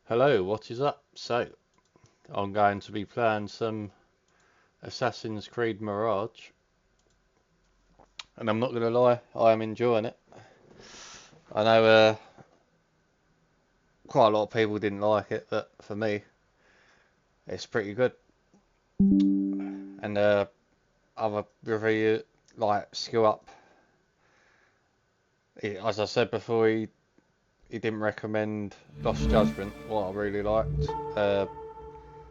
Hello, what is up? So, I'm going to be playing some Assassin's Creed Mirage, and I'm not going to lie, I am enjoying it. I know quite a lot of people didn't like it, but for me, it's pretty good. And other review, like Skill Up, as I said before, he didn't recommend Lost Judgment, what I really liked.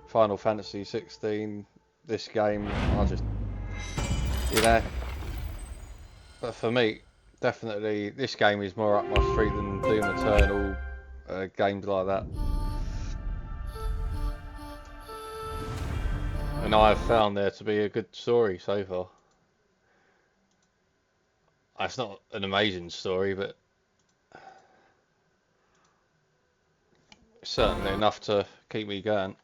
Final Fantasy 16, this game, I just, you know. But for me, definitely this game is more up my street than Doom Eternal, games like that. And I have found there to be a good story so far. It's not an amazing story, but certainly enough to keep me going.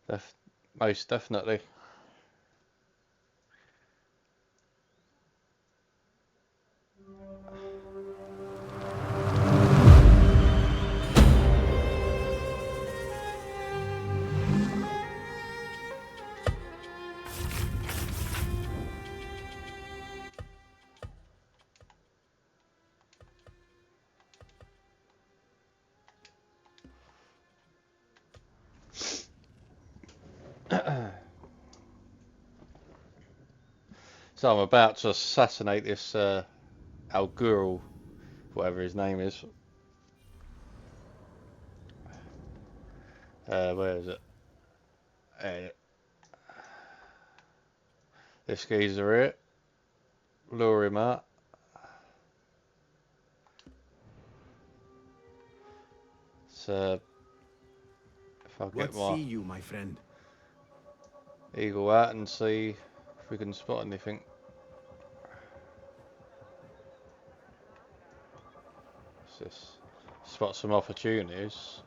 Def Most definitely. So I'm about to assassinate this Al whatever his name is. Where is it? Uh, this geezer here. Lure him out. So if I get What my see you, my friend? eagle out and see if we can spot anything. What's this? Spot some opportunities.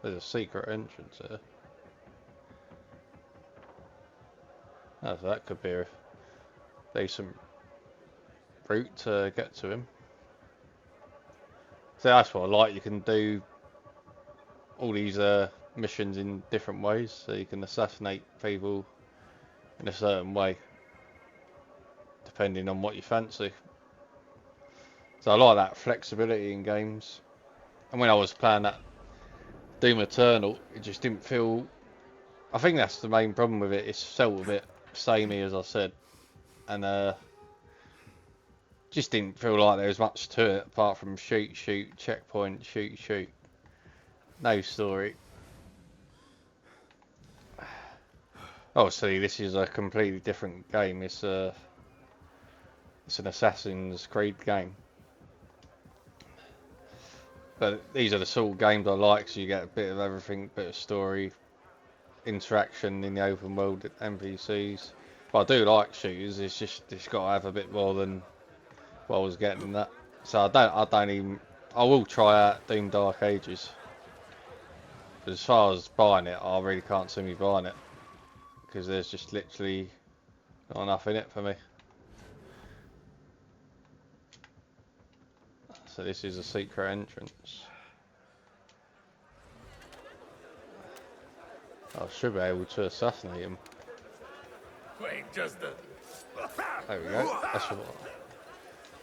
There's a secret entrance here. Oh, so that could be a decent route to get to him. So that's what I like. You can do all these missions in different ways, so you can assassinate people in a certain way, depending on what you fancy. So I like that flexibility in games. And when I was playing that Doom Eternal, it just didn't feel. I think that's the main problem with it. It's felt a bit samey, as I said, and just didn't feel like there was much to it apart from shoot, shoot, checkpoint, shoot, shoot. No story. Obviously, this is a completely different game. It's an Assassin's Creed game. But these are the sort of games I like, so you get a bit of everything, bit of story, interaction in the open world NPCs. But I do like shooters. It's just it's got to have a bit more than what I was getting in that. So I don't even. I will try out Doom Dark Ages. But as far as buying it, I really can't see me buying it because there's just literally not enough in it for me. So this is a secret entrance. I should be able to assassinate him. Wait, just a... There we go. That's what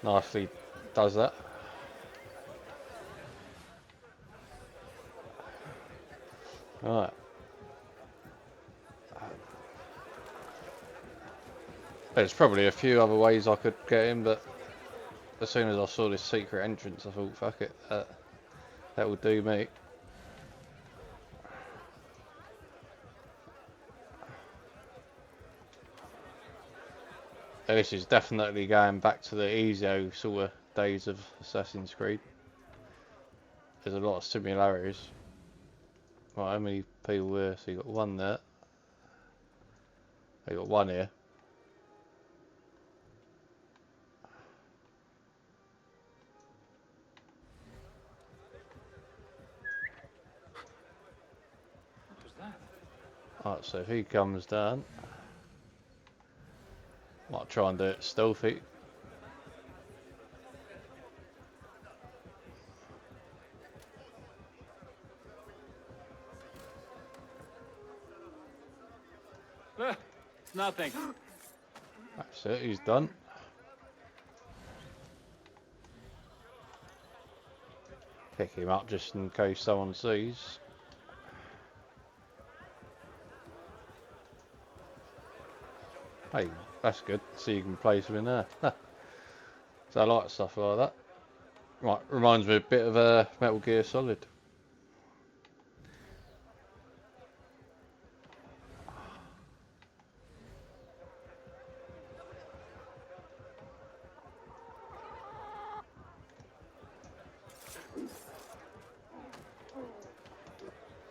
nicely does that. Right. There's probably a few other ways I could get him, but as soon as I saw this secret entrance, I thought, fuck it, that will do me. This is definitely going back to the easy sort of days of Assassin's Creed. There's a lot of similarities. Right, how many people here? So you got one there. You got one here. What was that? Right, so if he comes down, might try and do it stealthy. nothing. That's it, he's done. Pick him up just in case someone sees. Hey, that's good. So you can place him in there. So I like stuff like that. Right, reminds me a bit of a Metal Gear Solid.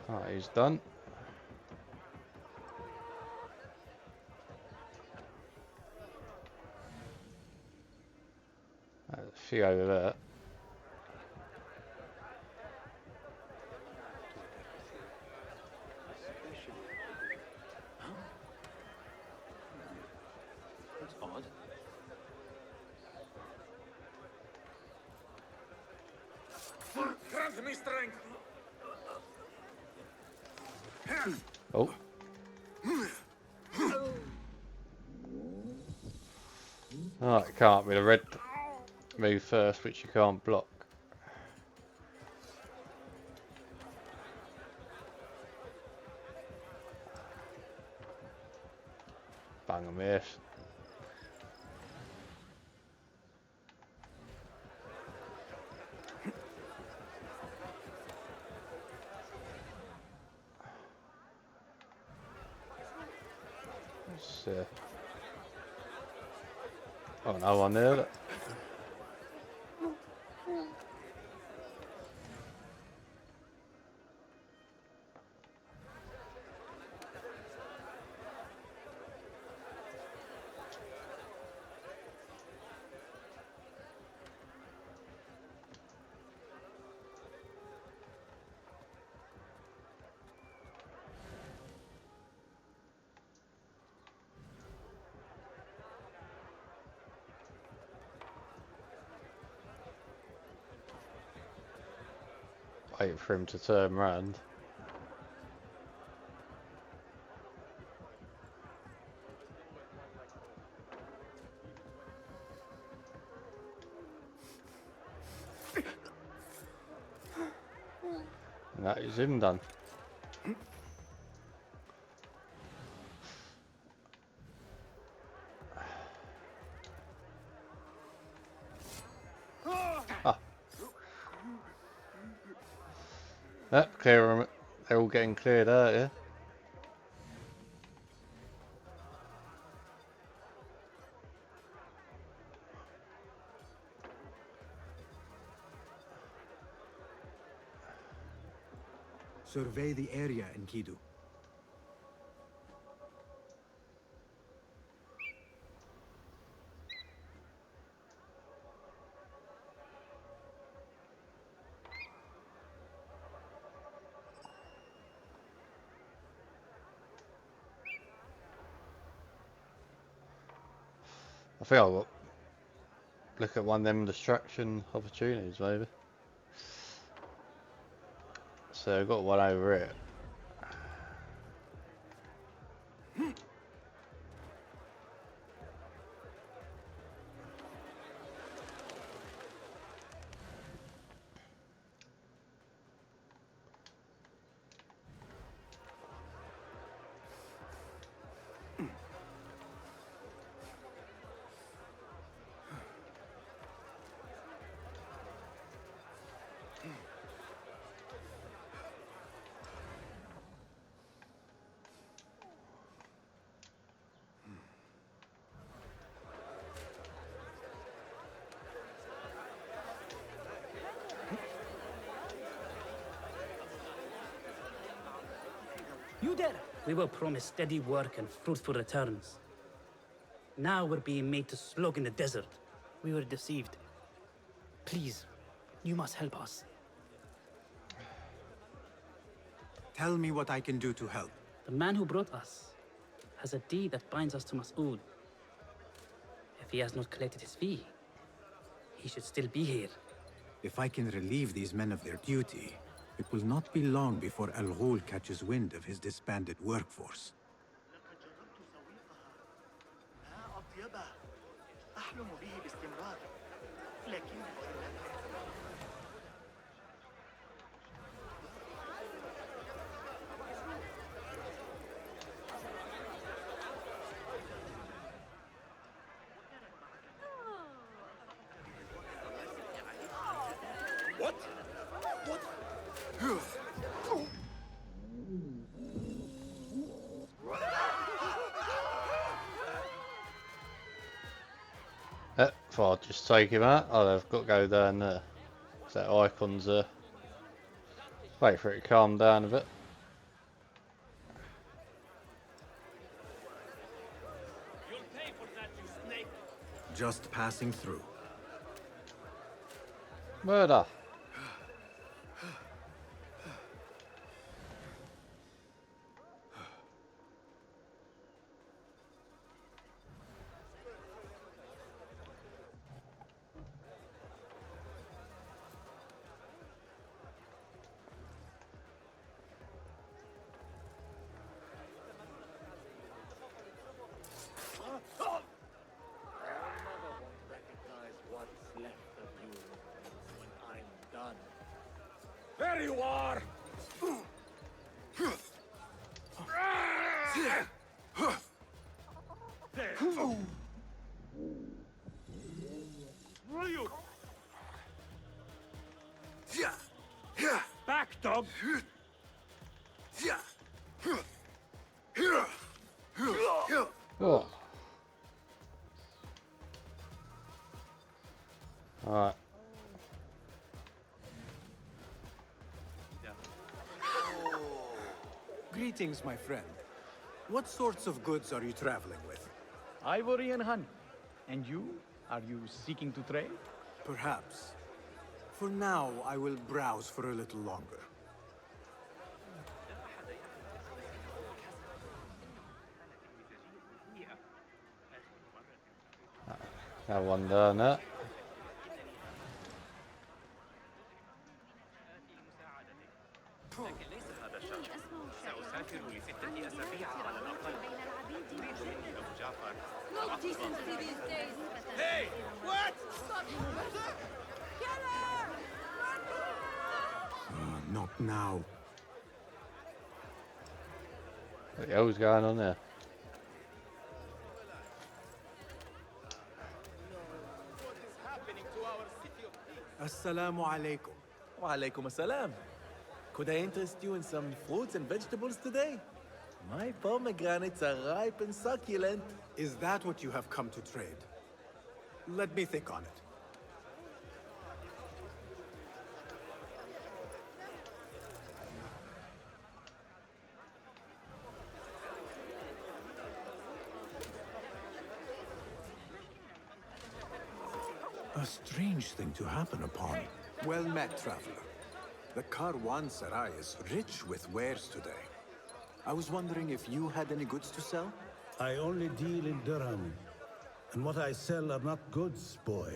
Alright, he's done. There's a few over there. That's odd. Grant me strength. Oh. Alright, it can't be the red move first, which you can't block. Bang and miss. Oh no, I nailed it. Wait for him to turn round. And that is him done. Ah. Yep, clear them. They're all getting cleared out, yeah? Survey the area, Enkidu. I think I'll look at one of them distraction opportunities, maybe. So I've got one over here. You there? We were promised steady work and fruitful returns. Now we're being made to slog in the desert. We were deceived. Please, you must help us. Tell me what I can do to help. The man who brought us has a deed that binds us to Mas'ud. If he has not collected his fee, he should still be here. If I can relieve these men of their duty, it will not be long before Al Ghul catches wind of his disbanded workforce. If I just take him out, oh, I've got to go down there. So that icon's there. Wait for it to calm down a bit. You'll pay for that, you snake! Just passing through. Murder! There you are! There. Will you? Back, dog! Oh. Alright. Greetings, my friend. What sorts of goods are you traveling with? Ivory and honey. And you? Are you seeking to trade? Perhaps. For now, I will browse for a little longer. That one down there. No decency these days. Hey! What? Killer! Not now. What the hell's going on there? Assalamu alaikum. Wa alaikum assalam. Could I interest you in some fruits and vegetables today? My pomegranates are ripe and succulent. Is that what you have come to trade? Let me think on it. A strange thing to happen upon. Well met, traveler. The Karwan Sarai is rich with wares today. I was wondering if you had any goods to sell? I only deal in dirham, and what I sell are not goods, boy.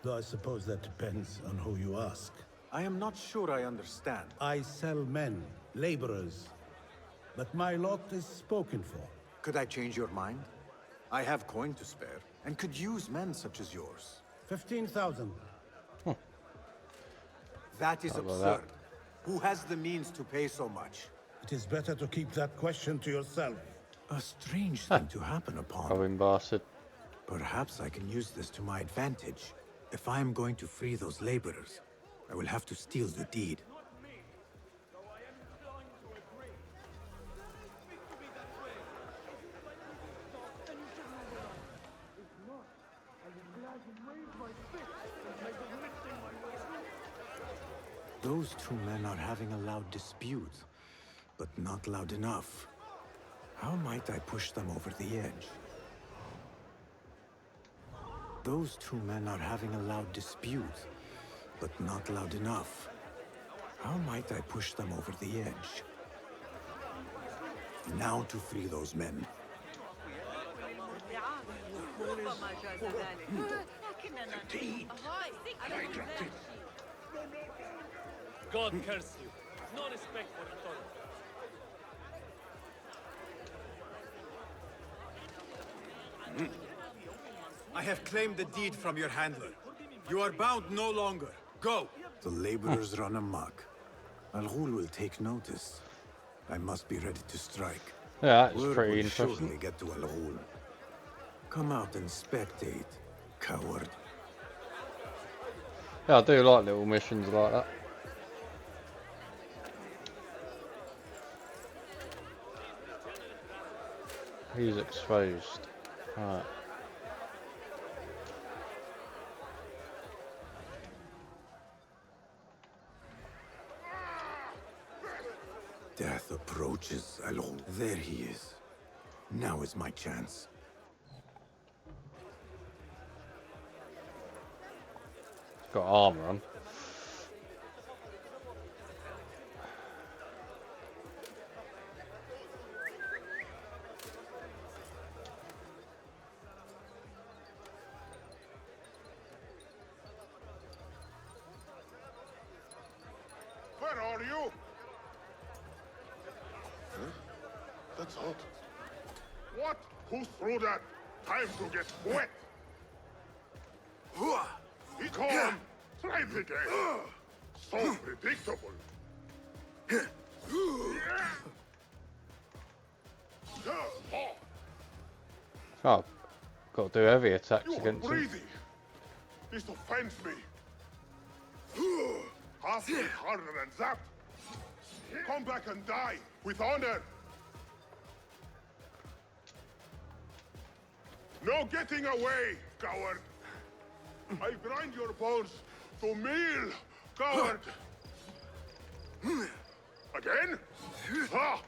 Though I suppose that depends on who you ask. I am not sure I understand. I sell men, laborers, but my lot is spoken for. Could I change your mind? I have coin to spare, and could use men such as yours. 15,000. That is How about absurd. Who has the means to pay so much? It is better to keep that question to yourself. A strange thing to happen upon. Robin bastard. Perhaps I can use this to my advantage. If I am going to free those laborers, I will have to steal the deed. Those two men are having a loud dispute, but not loud enough. How might I push them over the edge? Those two men are having a loud dispute, but not loud enough. How might I push them over the edge? Now to free those men. God curse you. No respect for authority. I have claimed the deed from your handler. You are bound no longer. Go! The laborers run amok. Al-Ghul will take notice. I must be ready to strike. Yeah, that's Word pretty will interesting. surely get to Al-Ghul. Come out and spectate, coward. Yeah, I do like little missions like that. He's exposed. Alright. Death approaches, Alou. There he is. Now is my chance. It's got armor on. Where are you? Huh? That's hot. What? Who threw that? Time to get wet. Be calm. Try it again. So predictable. Oh, got to do heavy attacks You are against him. breathing. This offends me. Half is harder than that. Come back and die with honor. No getting away, coward. I grind your bones to meal, coward. Again? Ha!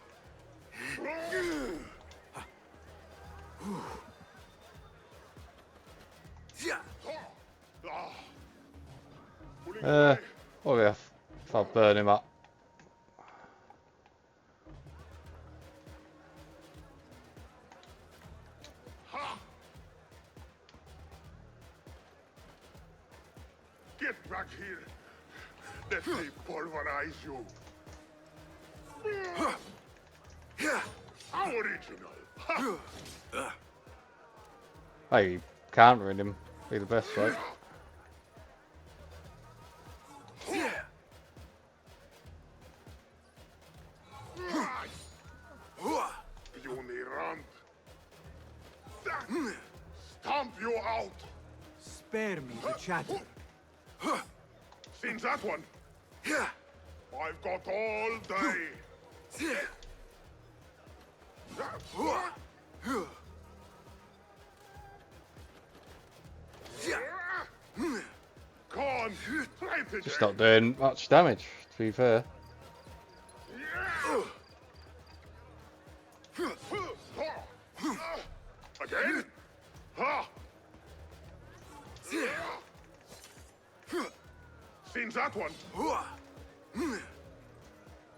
Pulling away. Oh yeah, if I burn him up. Ha! Get back here. Let me pulverize you. How original. Hey, countering him be the best way. Unirant. Stomp you out. Spare me the chatter. Seen that one? I've got all day. Come on, try it Just again. not doing much damage, to be fair. Again? Ha! Seen that one?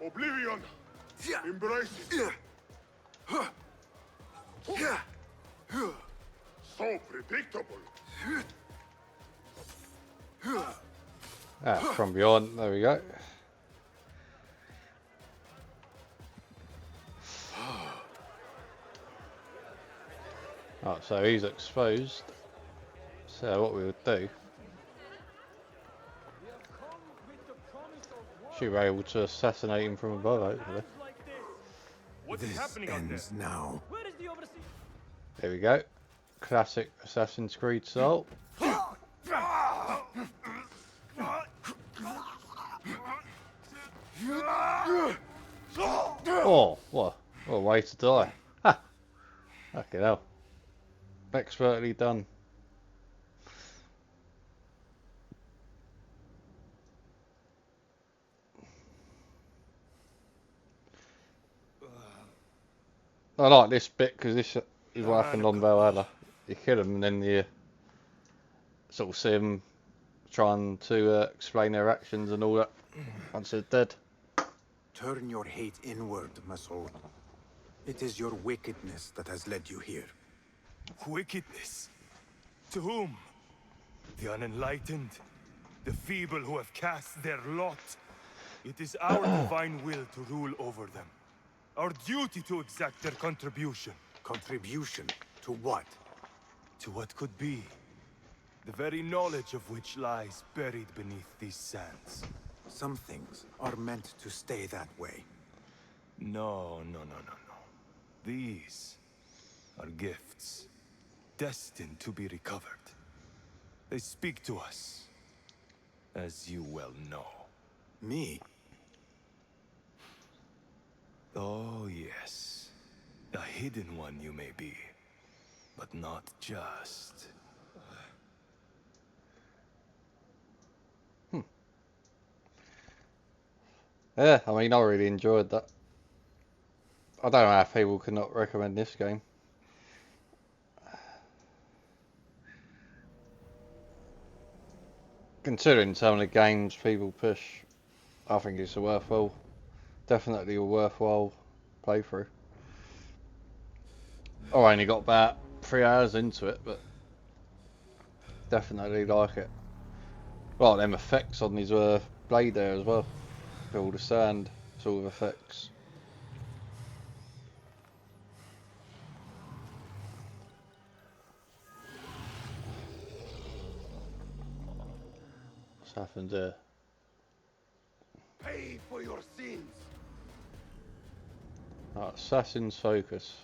Oblivion. Embrace it. So predictable. Ah, from beyond, there we go. Right, so he's exposed. So what we would do, should be able to assassinate him from above, hopefully. What's This happening out there? ends now. Where is the overseer? There we go. Classic Assassin's Creed style. Oh, what a way to die. Ha! Fucking hell. Expertly done. I like this bit because this is what happened on Valhalla. You kill them and then you sort of see them trying to explain their actions and all that once they're dead. Turn your hate inward, Masoud. It is your wickedness that has led you here. Wickedness? To whom? The unenlightened? The feeble who have cast their lot? It is our divine will to rule over them. Our duty to exact their contribution. Contribution? To what? To what could be. The very knowledge of which lies buried beneath these sands. Some things are meant to stay that way. No. These are gifts, destined to be recovered. They speak to us, as you well know. Me? Oh, yes. A hidden one you may be, but not just. Yeah, I mean, I really enjoyed that. I don't know how people could not recommend this game. Considering some of the games people push, I think it's a worthwhile, definitely a worthwhile playthrough. I only got about 3 hours into it, but definitely like it. Well, them effects on his blade there as well. All the sand sort of effects. What's happened there? Pay for your sins. Right, Assassin's Focus.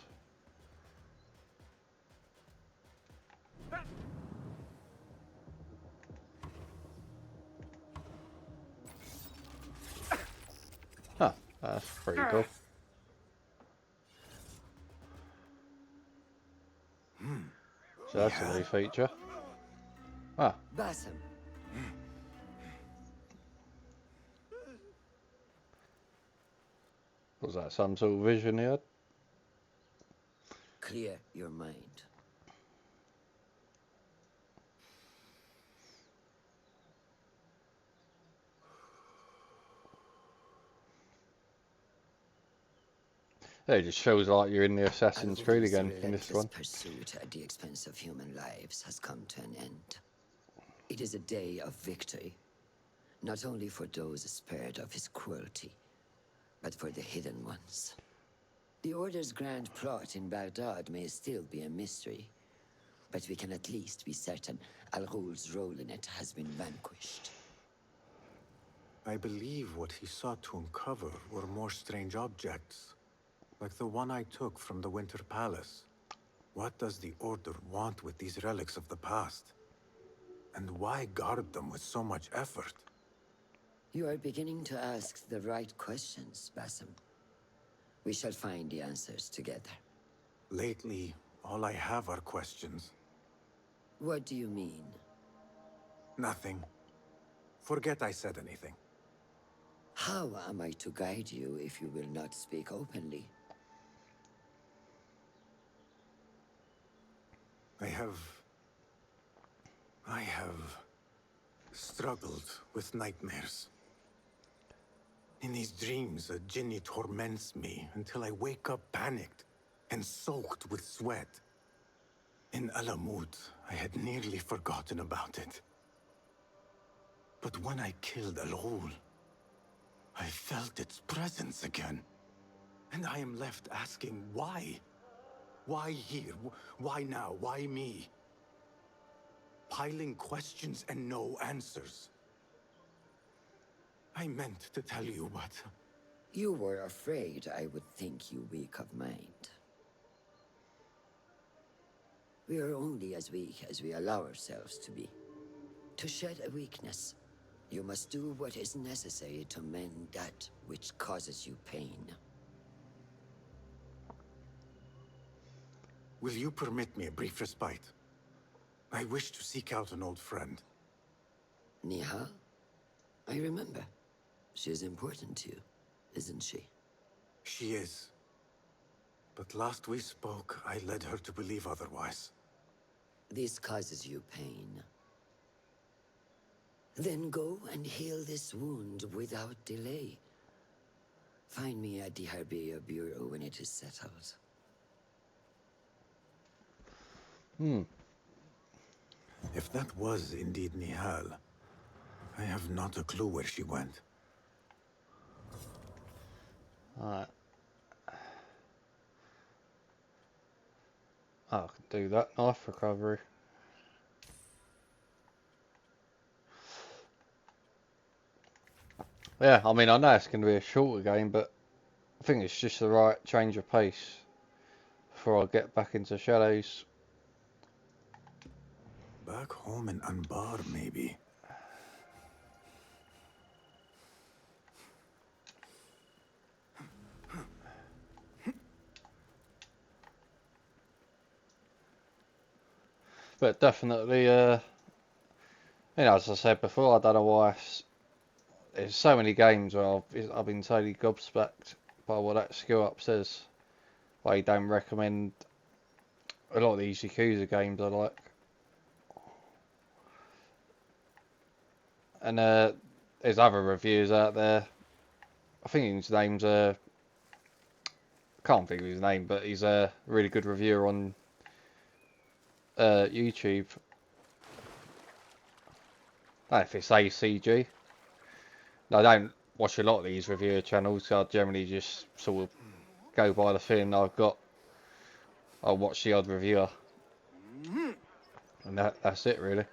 Huh, that's pretty cool. So that's a new feature. Ah. Basim. Was that some sort of vision he had? Clear your mind. Yeah, it just shows like you're in the Assassin's Creed again in this one. Pursuit at the expense of human lives has come to an end. It is a day of victory, not only for those spared of his cruelty, but for the hidden ones. The Order's grand plot in Baghdad may still be a mystery, but we can at least be certain Al-Ghul's role in it has been vanquished. I believe what he sought to uncover were more strange objects, like the one I took from the Winter Palace. What does the Order want with these relics of the past? And why guard them with so much effort? You are beginning to ask the right questions, Basim. We shall find the answers together. Lately, all I have are questions. What do you mean? Nothing. Forget I said anything. How am I to guide you if you will not speak openly? I have struggled with nightmares. In these dreams, a jinni torments me until I wake up panicked and soaked with sweat. In Alamut, I had nearly forgotten about it. But when I killed Al-Ghul, I felt its presence again. And I am left asking why? Why here? Why now? Why me? Piling questions and no answers. I meant to tell you, but... You were afraid I would think you weak of mind. We are only as weak as we allow ourselves to be. To shed a weakness, you must do what is necessary to mend that which causes you pain. Will you permit me a brief respite? I wish to seek out an old friend. Nihal? I remember. She is important to you, isn't she? She is. But last we spoke, I led her to believe otherwise. This causes you pain. Then go and heal this wound without delay. Find me at the Harbiya Bureau when it is settled. If that was indeed Nihal, I have not a clue where she went. Alright. Oh, I can do that. Knife recovery. Yeah, I mean, I know it's going to be a shorter game, but I think it's just the right change of pace before I get back into Shadows. Back home in Anbar, maybe. But definitely, you know, as I said before, I don't know why there's so many games where I've been totally gobsmacked by what that skill up says. why he don't recommend a lot of these Yakuza games I like. And there's other reviewers out there. I think his name's can't think of his name, but he's a really good reviewer on YouTube. I don't know if it's ACG. I don't watch a lot of these reviewer channels, so I generally just sort of go by the feeling I've got. I'll watch the odd reviewer, and that's it really.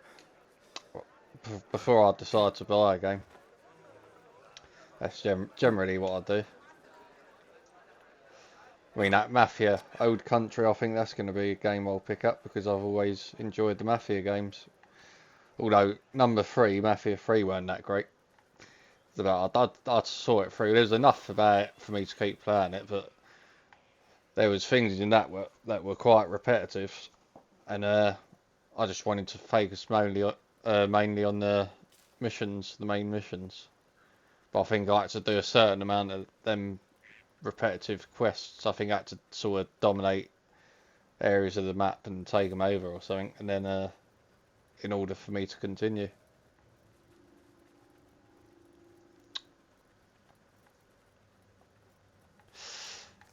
Before I decide to buy a game, that's generally what I do. I mean, that Mafia Old Country, I think that's going to be a game I'll pick up because I've always enjoyed the Mafia games. Although number 3, Mafia 3, weren't that great. I saw it through. There's enough about it for me to keep playing it, but there was things in that were quite repetitive, and I just wanted to focus mainly on the missions, the main missions. But I think I had to do a certain amount of them repetitive quests. I think I had to sort of dominate areas of the map and take them over or something, and then in order for me to continue.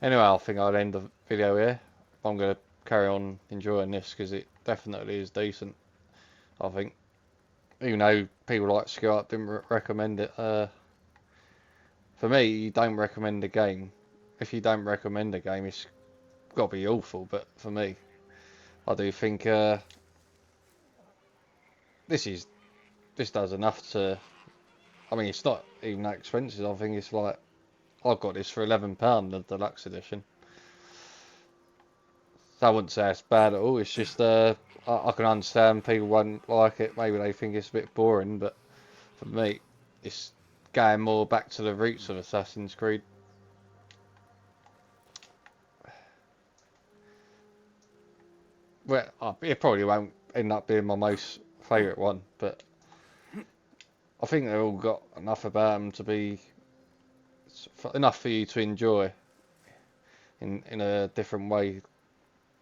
Anyway, I think I'll end the video here. I'm going to carry on enjoying this because it definitely is decent, I think. Even though people like Skype didn't recommend it. For me, you don't recommend a game. If you don't recommend a game, it's got to be awful. But for me, I do think this does enough to. I mean, it's not even that expensive. I think it's like I've got this for £11, the deluxe edition. So I wouldn't say it's bad at all. It's just I can understand people won't like it. Maybe they think it's a bit boring, but for me, it's going more back to the roots of Assassin's Creed. Well, it probably won't end up being my most favourite one, but I think they've all got enough about them to be enough for you to enjoy in a different way.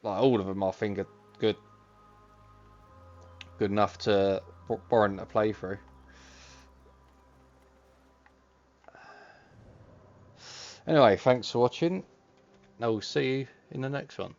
Like all of them, I think are good enough to warrant a playthrough. Anyway, thanks for watching. I will see you in the next one.